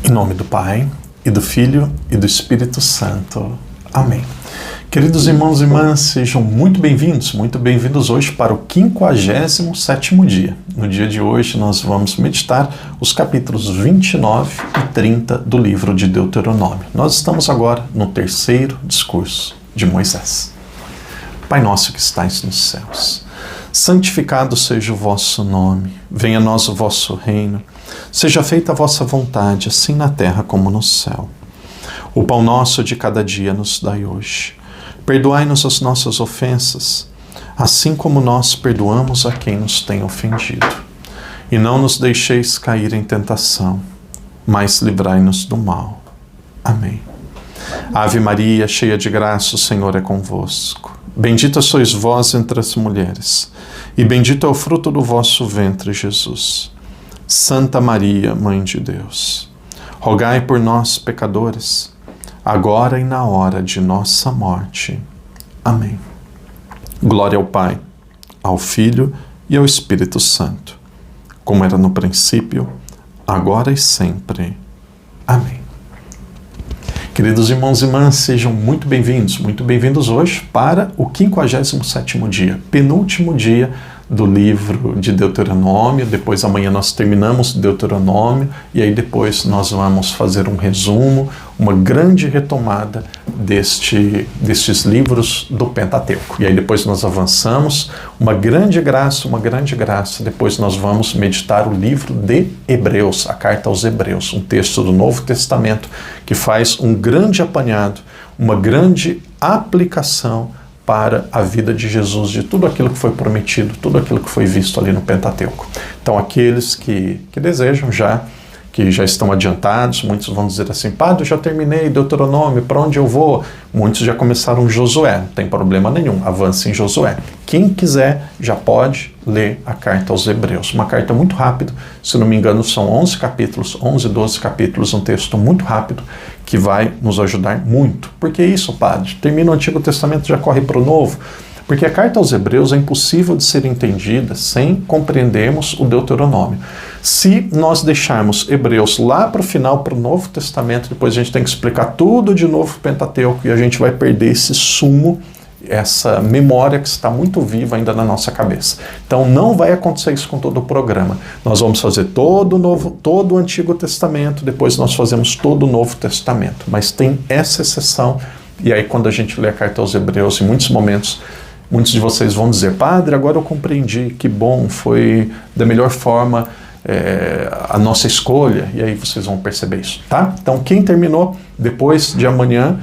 Em nome do Pai, e do Filho, e do Espírito Santo. Amém. Queridos irmãos e irmãs, sejam muito bem-vindos hoje para o 57º dia. No dia de hoje nós vamos meditar os capítulos 29 e 30 do livro de Deuteronômio. Nós estamos agora no terceiro discurso de Moisés. Pai nosso que estais nos céus, santificado seja o vosso nome, venha a nós o vosso reino, seja feita a vossa vontade, assim na terra como no céu. O pão nosso de cada dia nos dai hoje. Perdoai-nos as nossas ofensas, assim como nós perdoamos a quem nos tem ofendido. E não nos deixeis cair em tentação, mas livrai-nos do mal. Amém. Ave Maria, cheia de graça, o Senhor é convosco. Bendita sois vós entre as mulheres, e bendito é o fruto do vosso ventre, Jesus. Santa Maria, Mãe de Deus, rogai por nós, pecadores, agora e na hora de nossa morte. Amém. Glória ao Pai, ao Filho e ao Espírito Santo, como era no princípio, agora e sempre. Amém. Queridos irmãos e irmãs, sejam muito bem-vindos hoje para o 57º dia, penúltimo dia do livro de Deuteronômio. Depois amanhã nós terminamos Deuteronômio e aí depois nós vamos fazer um resumo, uma grande retomada destes livros do Pentateuco. E aí depois nós avançamos, uma grande graça, depois nós vamos meditar o livro de Hebreus, a carta aos Hebreus, um texto do Novo Testamento que faz um grande apanhado, uma grande aplicação para a vida de Jesus, de tudo aquilo que foi prometido, tudo aquilo que foi visto ali no Pentateuco. Então aqueles que desejam que já estão adiantados, muitos vão dizer assim: Padre, já terminei Deuteronômio, para onde eu vou? Muitos já começaram Josué, não tem problema nenhum, avance em Josué. Quem quiser já pode ler a carta aos Hebreus, uma carta muito rápida, se não me engano são 11 capítulos, 12 capítulos, um texto muito rápido, que vai nos ajudar muito. Por que isso, Padre? Termina o Antigo Testamento, já corre para o Novo? Porque a carta aos Hebreus é impossível de ser entendida sem compreendermos o Deuteronômio. Se nós deixarmos Hebreus lá para o final, para o Novo Testamento, depois a gente tem que explicar tudo de novo o Pentateuco e a gente vai perder esse sumo, essa memória que está muito viva ainda na nossa cabeça. Então não vai acontecer isso com todo o programa. Nós vamos fazer todo o Antigo Testamento, depois nós fazemos todo o Novo Testamento. Mas tem essa exceção, e aí quando a gente lê a carta aos Hebreus, em muitos momentos, muitos de vocês vão dizer: Padre, agora eu compreendi, que bom, foi da melhor forma a nossa escolha, e aí vocês vão perceber isso, tá? Então quem terminou, depois de amanhã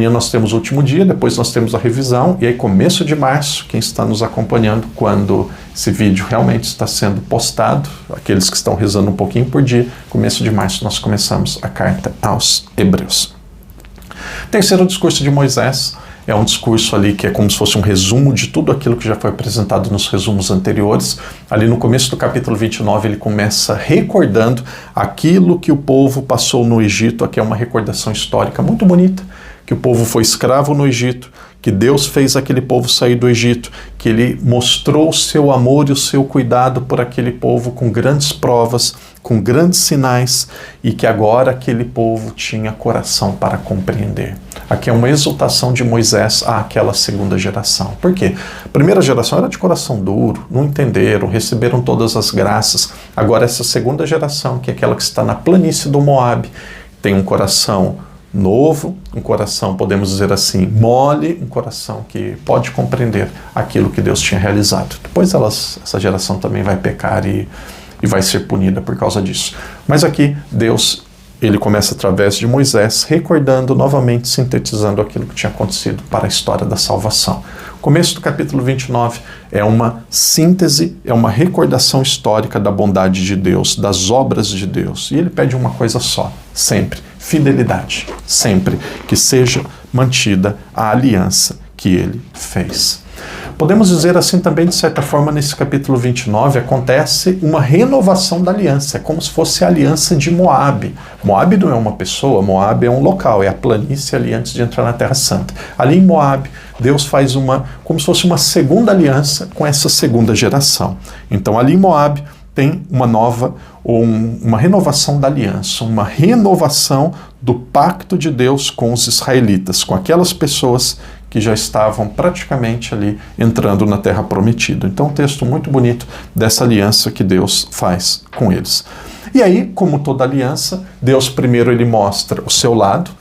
nós temos o último dia, depois nós temos a revisão, e aí começo de março, quem está nos acompanhando quando esse vídeo realmente está sendo postado, aqueles que estão rezando um pouquinho por dia, começo de março nós começamos a carta aos Hebreus. Terceiro discurso de Moisés. É um discurso ali que é como se fosse um resumo de tudo aquilo que já foi apresentado nos resumos anteriores. Ali no começo do capítulo 29 ele começa recordando aquilo que o povo passou no Egito. Aqui é uma recordação histórica muito bonita, que o povo foi escravo no Egito, que Deus fez aquele povo sair do Egito, que ele mostrou o seu amor e o seu cuidado por aquele povo com grandes provas, com grandes sinais, e que agora aquele povo tinha coração para compreender. Aqui é uma exaltação de Moisés àquela segunda geração. Por quê? A primeira geração era de coração duro, não entenderam, receberam todas as graças. Agora essa segunda geração, que é aquela que está na planície do Moabe, tem um coração novo, um coração, podemos dizer assim, mole, um coração que pode compreender aquilo que Deus tinha realizado. Depois essa geração também vai pecar e vai ser punida por causa disso. Mas aqui Deus, ele começa através de Moisés, recordando novamente, sintetizando aquilo que tinha acontecido para a história da salvação. O começo do capítulo 29 é uma síntese, é uma recordação histórica da bondade de Deus, das obras de Deus. E ele pede uma coisa só, sempre: fidelidade. Sempre que seja mantida a aliança que ele fez. Podemos dizer assim também, de certa forma, nesse capítulo 29, acontece uma renovação da aliança. É como se fosse a aliança de Moabe. Moabe não é uma pessoa, Moabe é um local, é a planície ali antes de entrar na Terra Santa. Ali em Moabe, Deus faz como se fosse uma segunda aliança com essa segunda geração. Então ali em Moabe, tem uma renovação da aliança, uma renovação do pacto de Deus com os israelitas, com aquelas pessoas que já estavam praticamente ali entrando na terra prometida. Então, um texto muito bonito dessa aliança que Deus faz com eles. E aí, como toda aliança, Deus primeiro ele mostra o seu lado,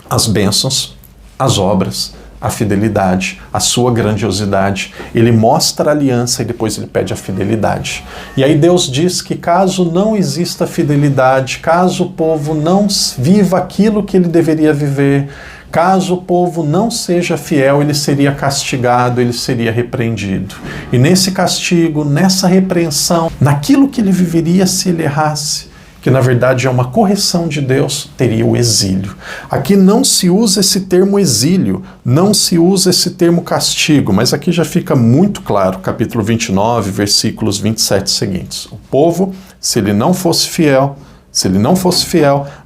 as bênçãos, as obras, a fidelidade, a sua grandiosidade. Ele mostra a aliança e depois ele pede a fidelidade. E aí Deus diz que caso não exista fidelidade, caso o povo não viva aquilo que ele deveria viver, caso o povo não seja fiel, ele seria castigado, ele seria repreendido. E nesse castigo, nessa repreensão, naquilo que ele viveria se ele errasse, que na verdade é uma correção de Deus, teria o exílio. Aqui não se usa esse termo exílio, não se usa esse termo castigo, mas aqui já fica muito claro, capítulo 29, versículos 27 seguintes. O povo, se ele não fosse fiel,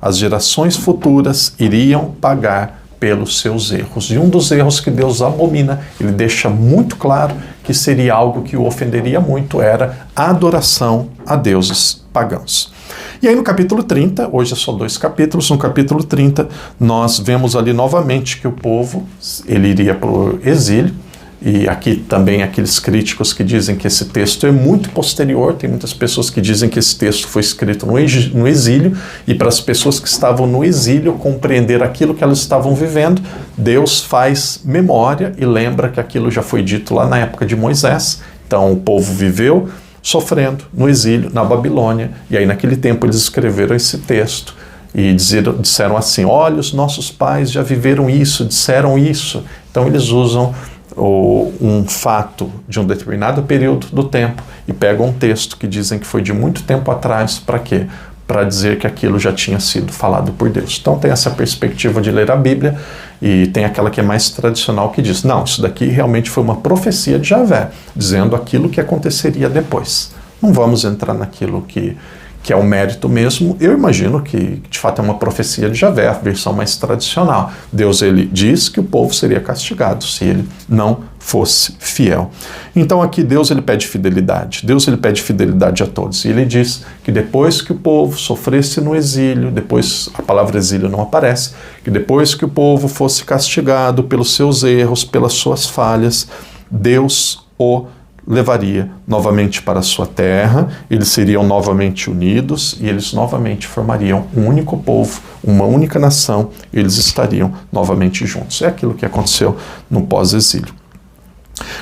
as gerações futuras iriam pagar pelos seus erros. E um dos erros que Deus abomina, ele deixa muito claro que seria algo que o ofenderia muito, era a adoração a deuses pagãos. E aí no capítulo 30, hoje é só 2 capítulos, no capítulo 30 nós vemos ali novamente que o povo, ele iria para o exílio, e aqui também aqueles críticos que dizem que esse texto é muito posterior, tem muitas pessoas que dizem que esse texto foi escrito no exílio, e para as pessoas que estavam no exílio compreender aquilo que elas estavam vivendo, Deus faz memória e lembra que aquilo já foi dito lá na época de Moisés. Então o povo viveu sofrendo no exílio, na Babilônia, e aí naquele tempo eles escreveram esse texto e disseram assim: olha, os nossos pais já viveram isso, disseram isso. Então eles usam um fato de um determinado período do tempo e pegam um texto que dizem que foi de muito tempo atrás, para quê? Para dizer que aquilo já tinha sido falado por Deus. Então tem essa perspectiva de ler a Bíblia, e tem aquela que é mais tradicional que diz, não, isso daqui realmente foi uma profecia de Javé, dizendo aquilo que aconteceria depois. Não vamos entrar naquilo que é o mérito mesmo. Eu imagino que de fato é uma profecia de Javé, a versão mais tradicional. Deus ele diz que o povo seria castigado se ele não fosse fiel. Então aqui Deus ele pede fidelidade. Deus ele pede fidelidade a todos. E ele diz que depois que o povo sofresse no exílio, depois a palavra exílio não aparece, que depois que o povo fosse castigado pelos seus erros, pelas suas falhas, Deus o levaria novamente para a sua terra, eles seriam novamente unidos e eles novamente formariam um único povo, uma única nação, e eles estariam novamente juntos. É aquilo que aconteceu no pós-exílio.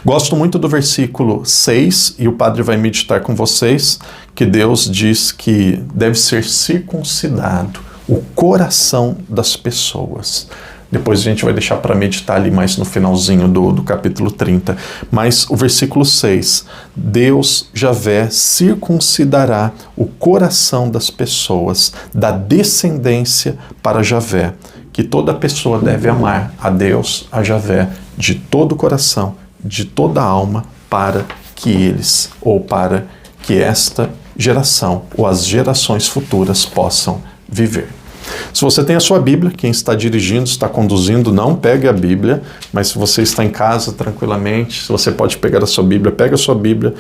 Gosto muito do versículo 6, e o padre vai meditar com vocês, que Deus diz que deve ser circuncidado o coração das pessoas. Depois a gente vai deixar para meditar ali mais no finalzinho do capítulo 30. Mas o versículo 6, Deus, Javé, circuncidará o coração das pessoas, da descendência para Javé, que toda pessoa deve amar a Deus, a Javé, de todo o coração, de toda a alma, para que eles, ou para que esta geração, ou as gerações futuras possam viver. Se você tem a sua Bíblia, quem está dirigindo, está conduzindo, não pegue a Bíblia, mas se você está em casa tranquilamente, se você pode pegar a sua Bíblia, pega a sua Bíblia,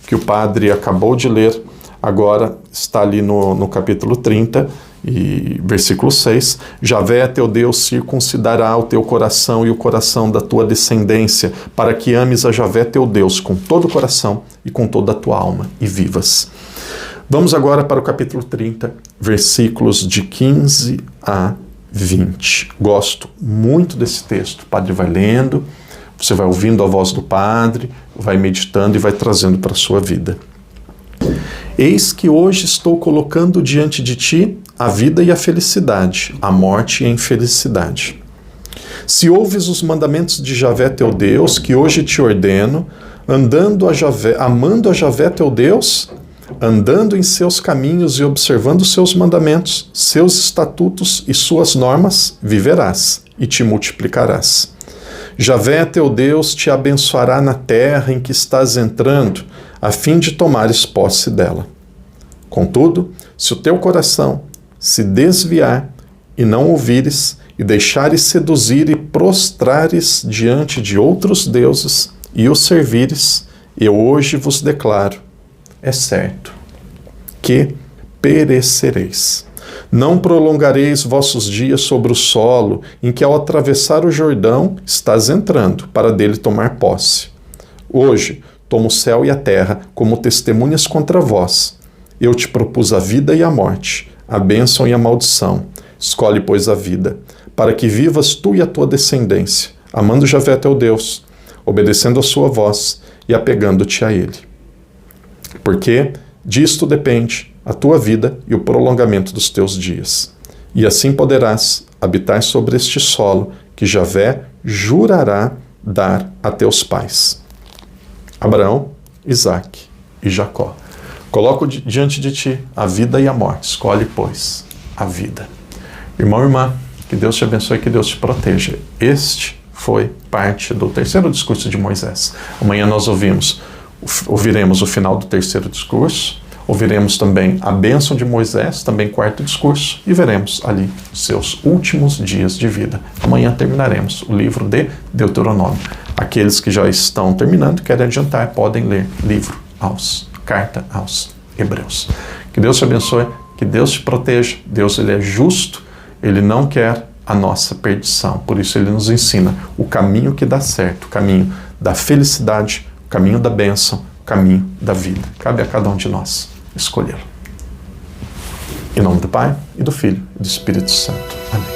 que o padre acabou de ler, agora está ali no capítulo 30, e versículo 6, Javé, teu Deus, circuncidará o teu coração e o coração da tua descendência, para que ames a Javé, teu Deus, com todo o coração e com toda a tua alma, e vivas. Vamos agora para o capítulo 30, versículos de 15 a 20. Gosto muito desse texto. O padre vai lendo, você vai ouvindo a voz do padre, vai meditando e vai trazendo para a sua vida. Eis que hoje estou colocando diante de ti a vida e a felicidade, a morte e a infelicidade. Se ouves os mandamentos de Javé teu Deus, que hoje te ordeno, amando a Javé teu Deus, andando em seus caminhos e observando seus mandamentos, seus estatutos e suas normas, viverás e te multiplicarás. Javé teu Deus te abençoará na terra em que estás entrando, a fim de tomares posse dela. Contudo, se o teu coração se desviar e não ouvires, e deixares seduzir e prostrares diante de outros deuses, e os servires, eu hoje vos declaro, é certo que perecereis. Não prolongareis vossos dias sobre o solo, em que ao atravessar o Jordão estás entrando, para dele tomar posse. Hoje tomo o céu e a terra como testemunhas contra vós. Eu te propus a vida e a morte, a bênção e a maldição. Escolhe, pois, a vida, para que vivas tu e a tua descendência, amando Javé teu Deus, obedecendo a sua voz e apegando-te a ele. Porque disto depende a tua vida e o prolongamento dos teus dias. E assim poderás habitar sobre este solo que Javé jurará dar a teus pais, Abraão, Isaque e Jacó. Coloco diante de ti a vida e a morte. Escolhe, pois, a vida. Irmão e irmã, que Deus te abençoe e que Deus te proteja. Este foi parte do terceiro discurso de Moisés. Amanhã nós ouviremos o final do terceiro discurso, ouviremos também a bênção de Moisés, também quarto discurso, e veremos ali os seus últimos dias de vida. Amanhã terminaremos o livro de Deuteronômio. Aqueles que já estão terminando, querem adiantar, podem ler carta aos Hebreus. Que Deus te abençoe, que Deus te proteja. Deus, ele é justo, ele não quer a nossa perdição. Por isso ele nos ensina o caminho que dá certo, o caminho da felicidade, o caminho da bênção, o caminho da vida. Cabe a cada um de nós escolhê-lo. Em nome do Pai, e do Filho, e do Espírito Santo. Amém.